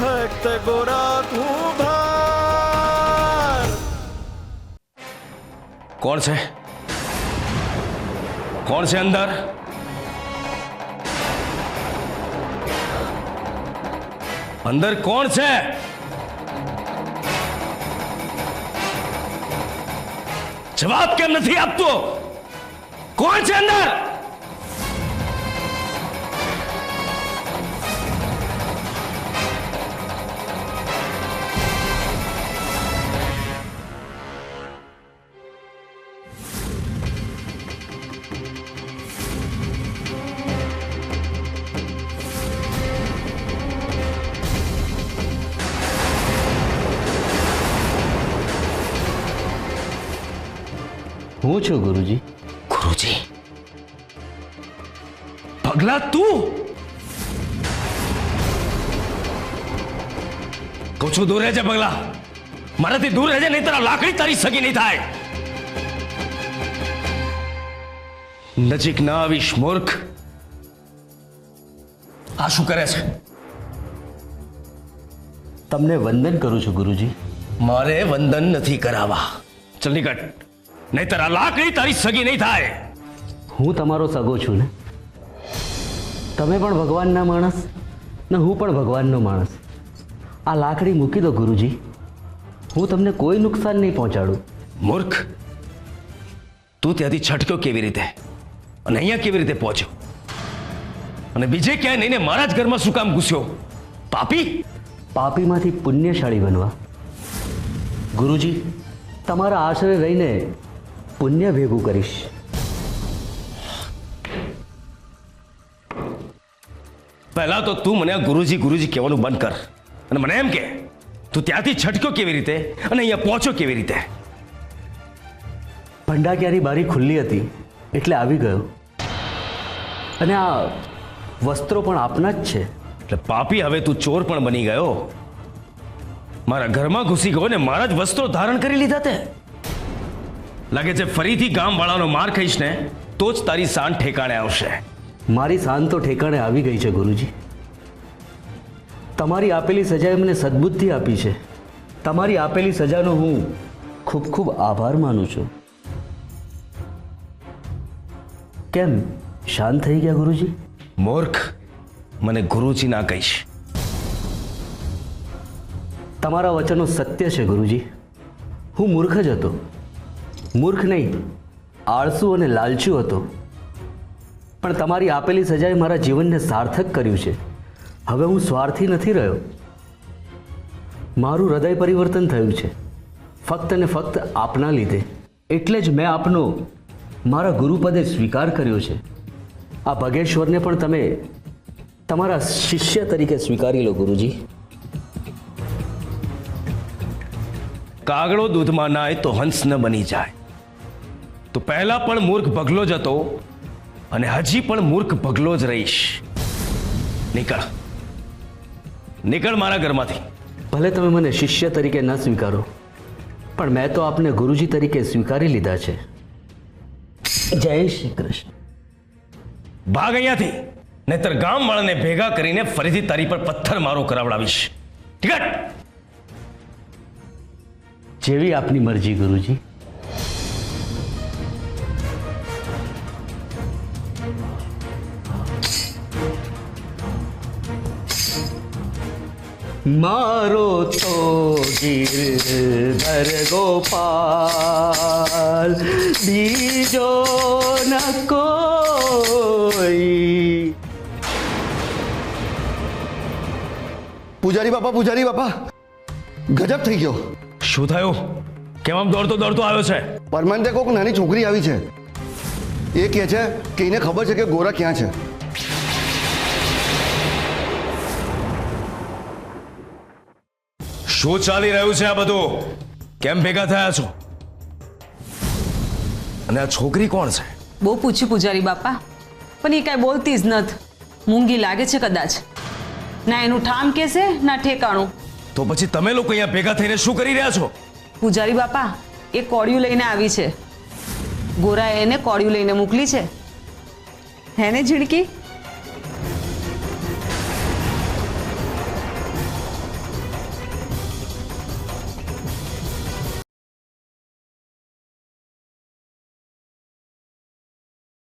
भक्त गोरा कुंभार। कौन से अंदर? अंदर कौन से? जवाब केम नहीं आपतो? कौन से अंदर? હું છું ગુરુજી। गुरुजी पगला तू? કહું છું દૂર રહેજે પગલા, મારાથી દૂર રહેજે, નહીં તારા લાકડી તારી સગી નહીં થાય। નજીક ના આવીશ મૂર્ખ। આ શું કરે છે? તમને વંદન કરું છું ગુરુજી। મારે વંદન નથી કરાવવા, ચલ નીકળ, નહીં તારા લાકડી તારી સગી નહીં થાય। હું તમારો સગો છું ને, તમે પણ ભગવાનના માણસ ને હું પણ ભગવાનનો માણસ। આ લાકડી મૂકી દો ગુરુજી, હું તમને કોઈ નુકસાન નહીં પહોંચાડું। મૂર્ખ, તું ત્યાંથી છટક્યો કેવી રીતે અને અહીંયા કેવી રીતે પહોંચ્યો? અને બીજે ક્યાંય નહીં ને મારા જ ઘરમાં શું કામ ઘૂસ્યો? પાપી! પાપીમાંથી પુણ્યશાળી બનવા। ગુરુજી, તમારા આશરે રહીને પુણ્ય ભેગું કરીશ। પહેલા તો તું મને ગુરુજી ગુરુજી કહેવાનું બંધ કર અને મને એમ કે તું ત્યાંથી છટક્યો કેવી રીતે અને અહીંયા પહોંચ્યો કેવી રીતે? ભંડાકીયાની બારી ખુલ્લી હતી એટલે આવી ગયો, અને આ વસ્ત્રો પણ આપના જ છે। એટલે પાપી, હવે તું ચોર પણ બની ગયો, મારા ઘરમાં ઘૂસી ગયો ને મારા જ વસ્ત્રો ધારણ કરી લીધા તે। લાગે છે ફરીથી ગામવાળાનો માર ખાઈશ ને તો જ તારી શાન ઠેકાણે આવશે। મારી શાન તો ઠેકાણે આવી ગઈ છે ગુરુજી। તમારી આપેલી સજાએ મને સદબુદ્ધિ આપી છે। તમારી આપેલી સજાનો હું ખૂબ ખૂબ આભાર માનું છું। કેમ શાંત થઈ ગયા ગુરુજી? મૂર્ખ, મને ગુરુજી ના કહીશ। તમારા વચનો સત્ય છે ગુરુજી। હું મૂર્ખ જ હતો, મૂર્ખ નહીં, આળસુ અને લાલચુ હતો, પણ તમારી આપેલી સજાએ મારા જીવનને સાર્થક કર્યું છે। હવે હું સ્વાર્થી નથી રહ્યો, મારું હૃદય પરિવર્તન થયું છે ફક્ત ને ફક્ત આપના લીધે। એટલે જ મેં આપનો મારા ગુરુપદે સ્વીકાર કર્યો છે। આ ભગેશ્વરને પણ તમે તમારા શિષ્ય તરીકે સ્વીકારી લો ગુરુજી। કાગડો દૂધમાં નાય તો હંસ ન બની જાય। તો પહેલા પણ મૂર્ખ ભગલો જ હતો અને હજી પણ મૂર્ખ ભગલો જ રહીશ। નીકળ, નીકળ મારા ઘરમાંથી। ભલે તમે મને શિષ્ય તરીકે ન સ્વીકારો, પણ મેં તો આપને ગુરુજી તરીકે સ્વીકારી લીધા છે। જય શ્રી કૃષ્ણ। ભાગ અહીંયાથી, નહીતર ગામવાળાને ભેગા કરીને ફરીથી તારી પર પથ્થર મારો કરાવડાવીશ। ઠીક? જેવી આપની મરજી ગુરુજી। મારો તો ગિરધર ગોપાલ, બીજો ન કોઈ। પૂજારી બાપા, ગજબ થઈ ગયો। શું થયું? કેમ આમ દોડતો દોડતો આવ્યો છે? પરમાનંદે કોઈક નાની છોકરી આવી છે, એ કહે છે કે એને ખબર છે કે ગોરા ક્યાં છે। શું ચાલી રહ્યું છે આ બધું? કેમ ભેગા થયા છો? અને આ છોકરી કોણ છે? બહુ પૂછ્યું પૂજારી બાપા, પણ એ કાંઈ બોલતી જ નથી। મૂંગી લાગે છે કદાચ, ના એનું ઠામ કહેશે ના ઠેકાણું। તો પછી તમે લોકો અહીંયા ભેગા થઈને શું કરી રહ્યા છો? પૂજારી બાપા, એ કોળિયું લઈને આવી છે। ગોરાએ એને કોળિયું લઈને મોકલી છે, હે ને ઝીણકી?